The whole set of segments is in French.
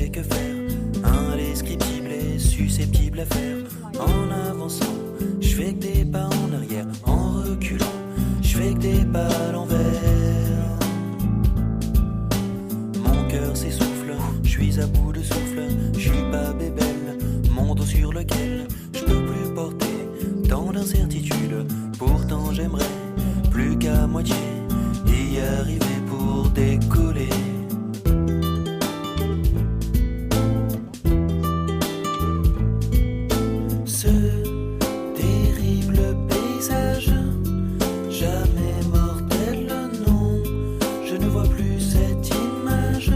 sais que faire, indescriptible et susceptible à faire. En avançant, je fais que des pas en arrière. En reculant, je fais que des pas à l'envers. Mon cœur s'essouffle, je suis à bout de souffle. Je suis pas bébelle, mon dos sur lequel je peux plus porter tant d'incertitudes. Pourtant j'aimerais plus qu'à moitié y arriver pour décoller. Ce terrible paysage, jamais mortel, non, je ne vois plus cette image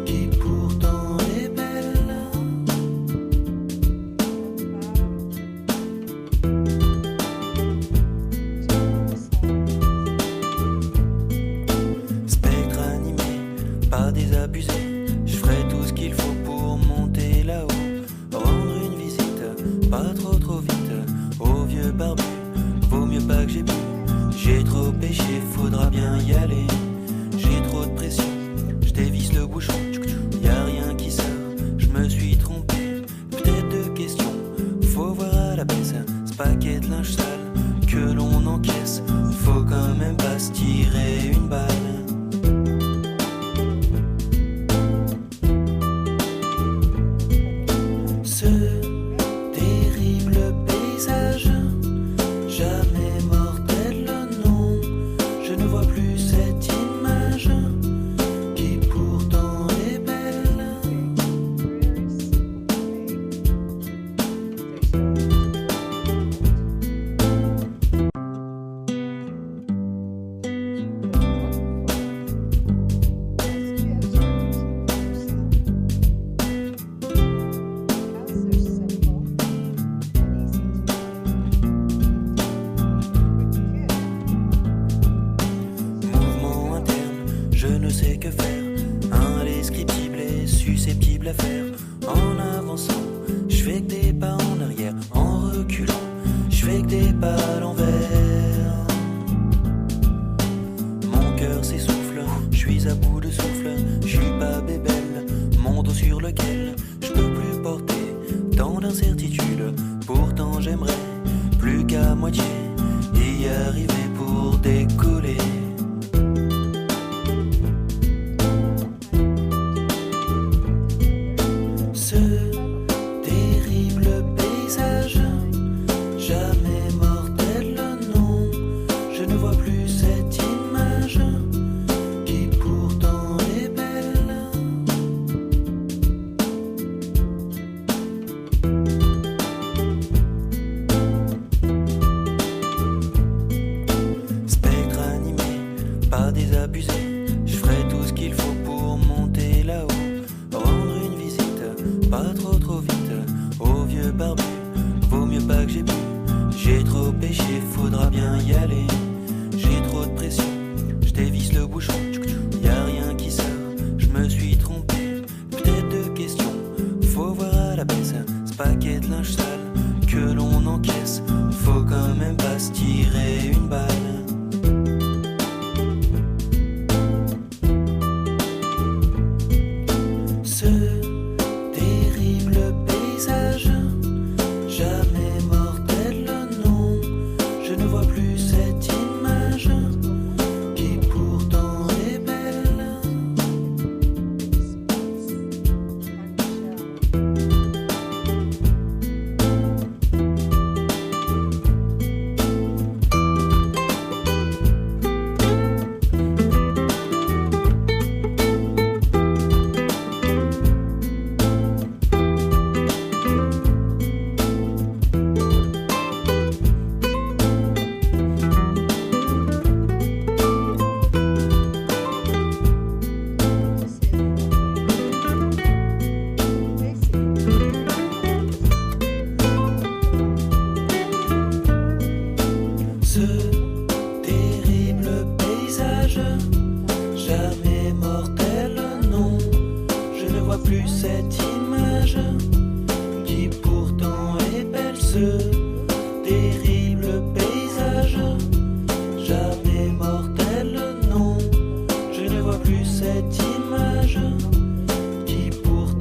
qui pourtant est belle. Spectre animé, pas désabusé, je ferai tout ce qu'il faut pour monter là-haut. Rendre une visite, pas trop vite, au vieux barbu, vaut mieux pas que j'ai bu. J'ai trop péché, faudra bien y aller. J'ai trop de pression, je dévisse le bouchon. Y'a rien qui sort, je me suis trompé. Peut-être de questions, faut voir à la baisse. Ce paquet de linge sale que l'on encaisse, faut quand même pas se tirer une balle. Ce terrible paysage, jamais mortel, non, je ne vois plus cette image qui pourtant est belle. Mouvement interne, je ne sais que faire, indescriptible et susceptible à faire. En avançant, je fais que des pas en arrière. En reculant, je fais que des pas à l'envers. Mon cœur s'essouffle, je suis à bout de souffle. Je suis pas bébelle, mon dos sur lequel je peux plus porter tant d'incertitudes. Pourtant j'aimerais plus qu'à moitié y arriver pour décoller. Ce terrible paysage, jamais mortel, non, je ne vois plus cette image qui pourtant est belle. Spectre animé, pas désabusé, je ferai tout ce qu'il faut pour monter là-haut. Rendre une visite, pas trop vite, au vieux barbu, vaut mieux pas que j'ai bu. J'ai trop péché, faudra bien y aller. J'ai trop de pression, je dévisse le bouchon. Y'a rien qui sort, je me suis trompé. Peut-être de questions, faut voir à la baisse. Ce paquet de linge sale que l'on encaisse, faut quand même pas se tirer une balle. Ce terrible paysage, jamais mortel, non, je ne vois plus cette image qui pourtant est belle. Ce terrible paysage, jamais mortel, non, je ne vois plus cette image qui pourtant est belle. Ce terrible paysage, jamais mortel, non, je ne vois plus cette image qui pourtant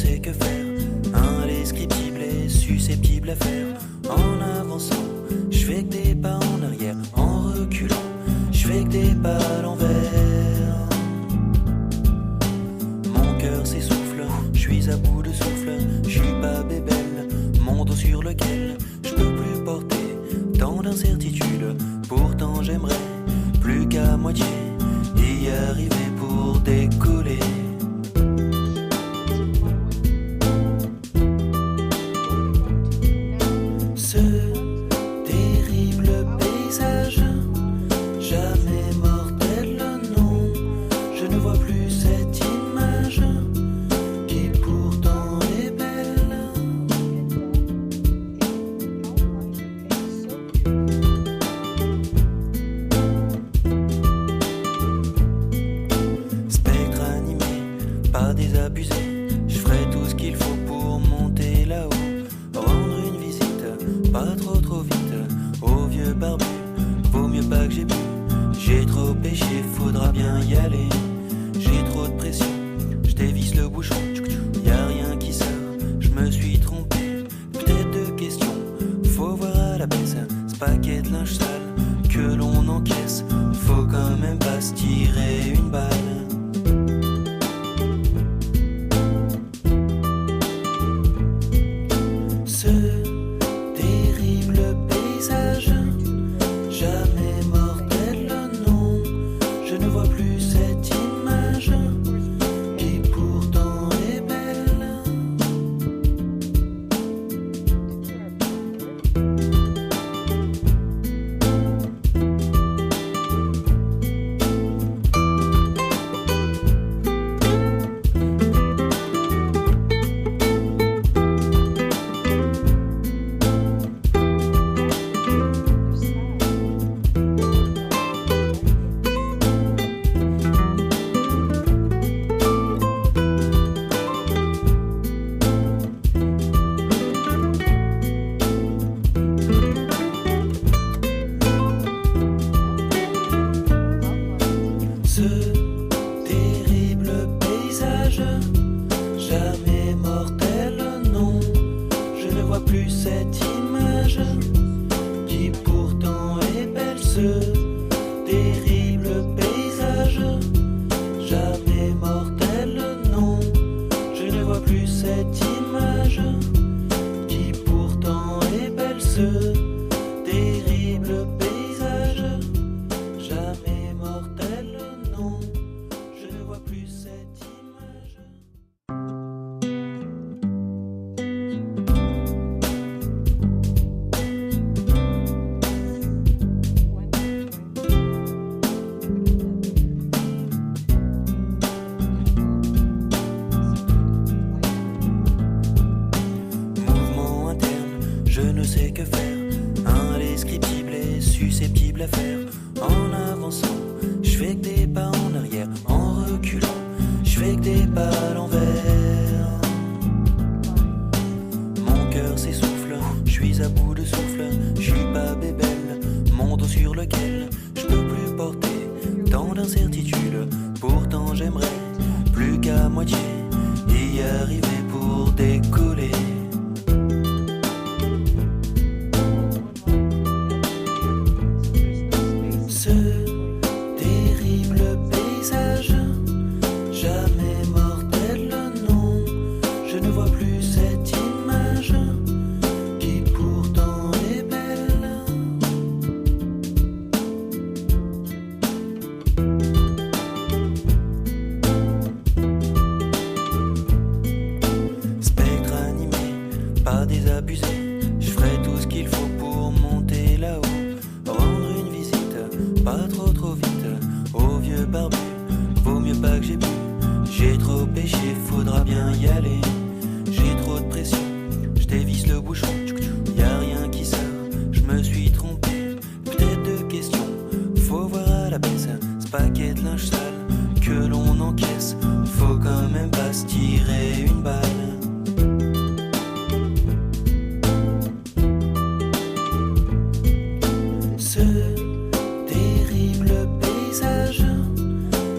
sais que faire, indescriptible et susceptible à faire. En avançant, je fais que des pas en arrière, en reculant, je fais que des pas à l'envers. Mon cœur s'essouffle, je suis à bout de souffle, je suis pas bébelle, mon dos sur lequel je peux plus porter tant d'incertitudes. Pourtant j'aimerais plus qu'à moitié y arriver pour décoller. Ce terrible paysage, jamais mortel, non, je ne vois plus cette image qui pourtant est belle. Spectre animé, pas désabusé, je ferai tout ce qu'il faut pour monter là-haut, rendre une visite, pas trop vite, au vieux barbu, vaut mieux pas que j'ai bu, j'ai trop péché, faudra bien y aller, j'ai trop de pression, je dévisse le bouchon, y a rien qui sort, je me suis trompé, peut-être de questions, faut voir à la baisse, ce paquet de linge sale que l'on encaisse, faut quand même pas se tirer une balle. Ce terrible paysage, jamais mortel, non, je ne vois plus cette image qui pourtant est belle. Ce terrible paysage, jamais mortel, non, je ne vois plus cette image qui pourtant est belle. Ce terrible paysage, jamais mortel, non, je ne vois plus cette image qui pourtant est belle. Ce terrible paysage, jamais mortel, non, je ne vois plus cette image. Mouvement interne, je ne sais que faire, indescriptible et susceptible à faire. En avançant, je fais que des pas en arrière, en reculant, je fais que des pas à l'envers. Mon cœur s'essouffle, je suis à bout de souffle, je suis pas bébelle, mon dos sur lequel je peux plus porter tant d'incertitudes. Pourtant j'aimerais plus qu'à moitié y arriver pour décoller. Ce terrible paysage, jamais mortel, non, je ne vois plus cette image qui pourtant est belle. Spectre animé, pas désabusé, je ferai tout ce qu'il faut pour monter là-haut, rendre une visite, pas trop vite, au vieux barbu, vaut mieux pas que j'ai bu, j'ai trop péché, faudra bien y aller, j'ai trop de pression, je dévisse le bouchon, y a rien qui sort, je me suis trompé, peut-être de questions, faut voir à la baisse, ce paquet de linge sale que l'on encaisse, faut quand même pas se tirer une balle. Ce terrible paysage,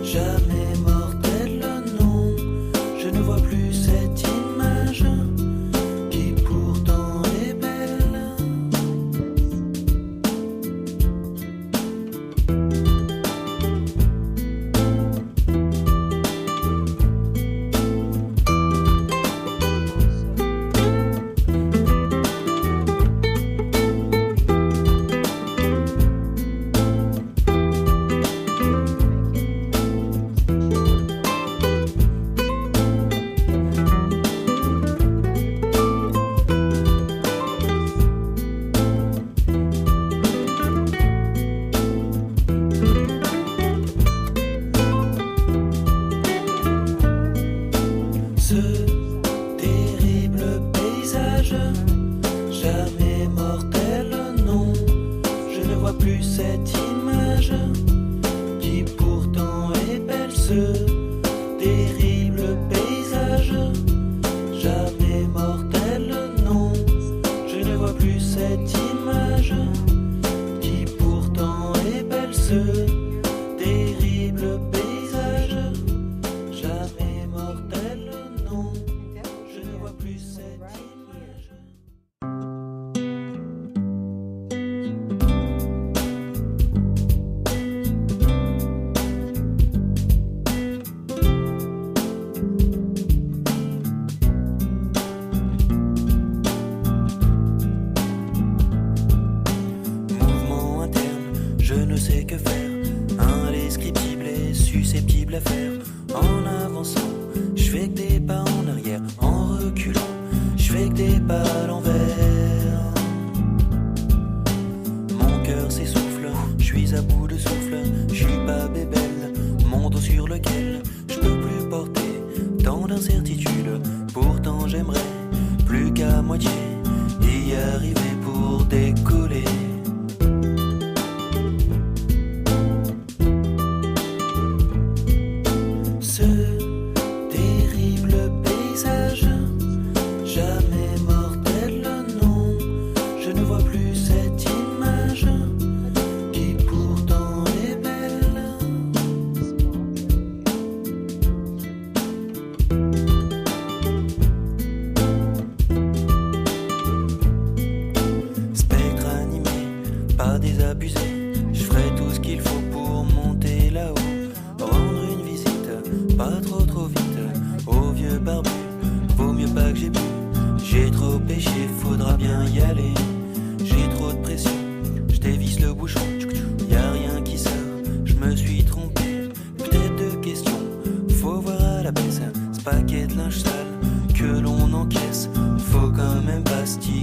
jamais mortel, non, je ne vois plus cette image à faire en avançant. Je fais que des pas en arrière, en reculant. Je fais que des pas à l'envers. Mon cœur s'essouffle, je suis à bout de souffle. Je suis pas bébelle, mon dos sur lequel je peux plus porter tant d'incertitudes. Pourtant j'aimerais plus qu'à moitié y arriver pour décoller. Ce terrible paysage, jamais mortel, non, je ne vois plus cette image qui pourtant est belle. Spectre animé, pas désabusé, je ferai tout ce qu'il faut pour monter là-haut, rendre une visite, pas trop vite, au vieux barbu, vaut mieux pas que j'ai bu. J'ai trop péché, faudra bien y aller. J'ai trop de pression, je dévisse le bouchon, y'a rien qui sort, je me suis trompé. Peut-être de questions, faut voir à la baisse, ce paquet de linge sale que l'on encaisse, faut quand même pas se tirer